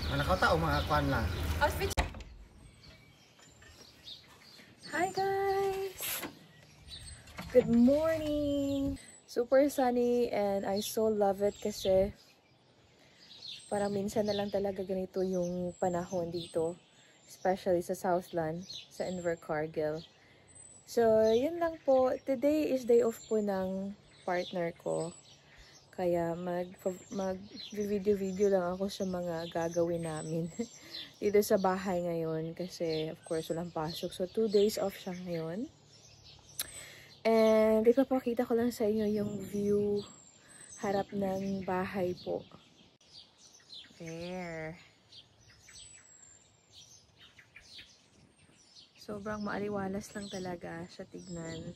Kau tahu mga kwan lang. Hi guys! Good morning! Super sunny and I so love it kasi parang minsan na lang talaga ganito yung panahon dito. Especially sa Southland, sa Invercargill. So, yun lang po. Today is day off po ng partner ko. Kaya mag-video lang ako sa mga gagawin namin dito sa bahay ngayon. Kasi, of course, walang pasok. So, 2 days off siya ngayon. And, ipapakita ko lang sa inyo yung view harap ng bahay po. There. Sobrang maaliwalas lang talaga siya tignan.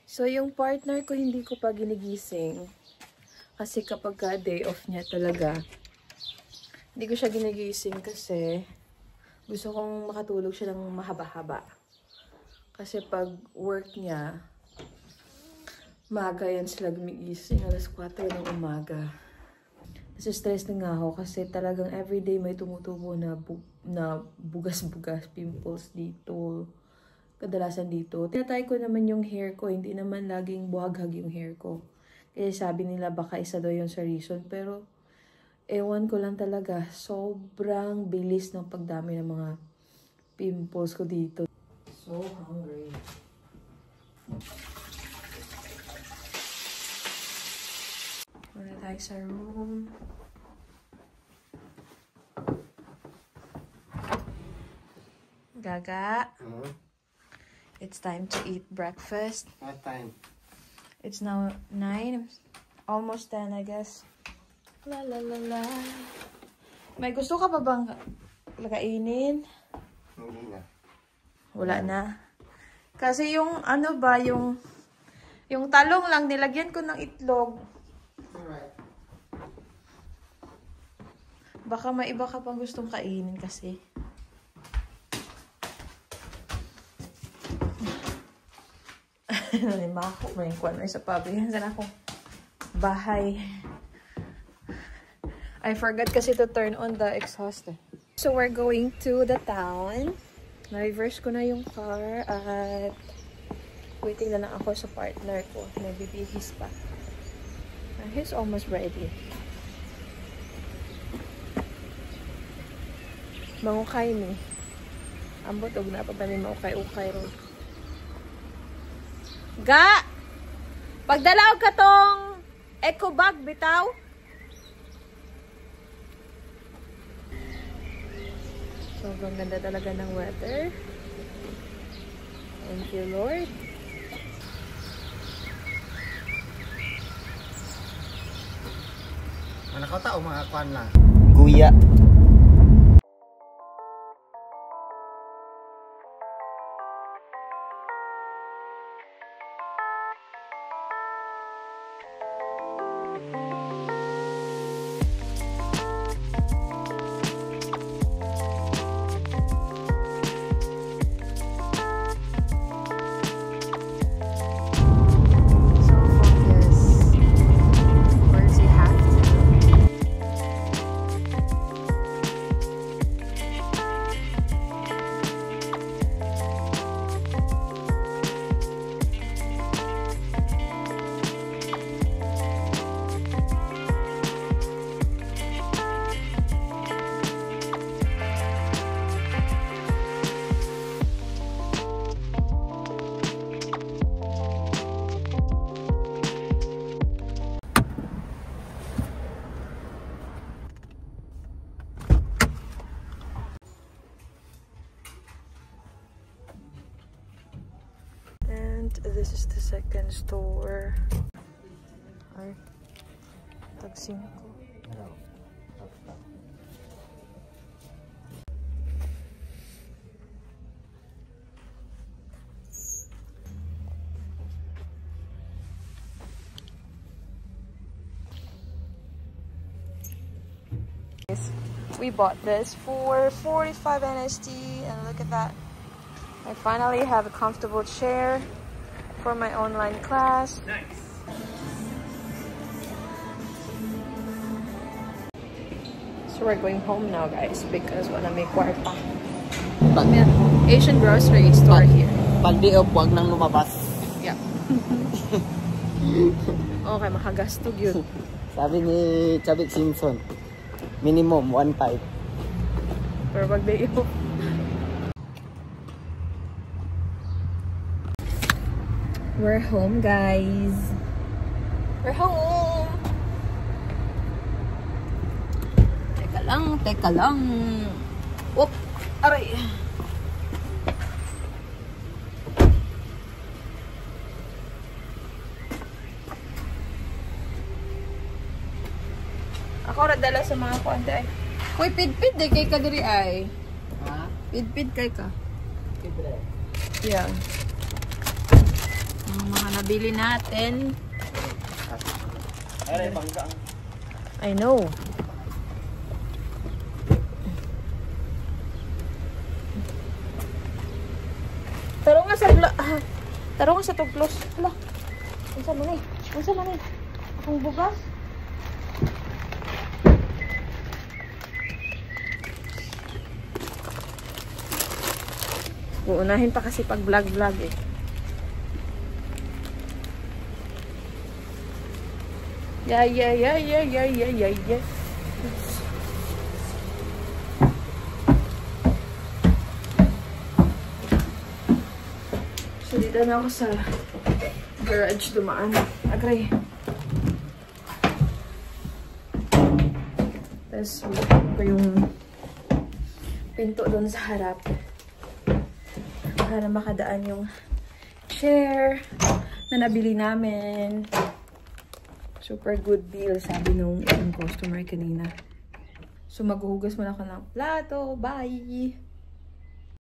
So, yung partner ko hindi ko pa ginigising. Kasi kapag day off niya talaga, hindi ko siya ginigising kasi gusto kong makatulog siya ng mahaba-haba. Kasi pag work niya, maaga yan sila gumigising. Alas 4 ng umaga. Nasa-stress na nga ako kasi talagang everyday may tumutubo na bugas-bugas, pimples dito. Kadalasan dito. Tinatry ko naman yung hair ko. Hindi naman laging buhaghag yung hair ko. Kasi sabi nila baka isa daw yun sa reason. Pero ewan ko lang talaga. Sobrang bilis ng pagdami ng mga pimples ko dito. So hungry. Muna tayo sa room. Gaga. It's time to eat breakfast. What time? It's now 9. Almost 10, I guess. La la la la. May gusto ka pa bang kainin? Hindi na. Wala na. Kasi yung ano ba, yung talong lang, nilagyan ko ng itlog. Alright. Baka may iba ka pang gustong kainin kasi. Nalimako mo yung kwan ay sa pabihan sana akong bahay. I forgot kasi to turn on the exhaust. So we're going to the town. Na-reverse ko na yung car at waiting na lang ako sa partner ko. Nagbibihis pa. He's almost ready. Mangukay ni. Ambot og na pa ba ni maukay-ukay ron. Ga! Pagdalaw ka tong eco bag, bitaw. Sobrang ganda talaga ng weather. Thank you, Lord. Kau tahu mga kwan lang. Guya. This is the second store. Ay, tag 5. We bought this for 45 NSD and look at that. I finally have a comfortable chair for my online class. Nice. So we're going home now, guys, because wala may kwarta. Pag, Asian grocery store here. pag di off, huwag nang lumabas. Yeah. Okay, makagastog yun. Sabi ni Chavit Simpson, minimum 1.5. Pero pag day off. We're home, guys. We're home. Teka lang. Oop, aray. Ako radala sa mga kuwante ay. Uy, pid-pid eh kay ka diri ay. Ha? Pid-pid kay ka. Yeah. Ang mga nabili natin. Aray, bangga. I know. Taro nga sa tuglos. Hala. Unsa man eh? Akong bugas. Uunahin pa kasi pag vlog eh. Yeah. So, dito na ako sa garage dumaan. Agray. Tapos, ko yung pinto doon sa harap. Para makadaan yung chair na nabili namin. Super good deal, sabi nung isang customer kanina. So, maghuhugas muna ako ng plato. Bye!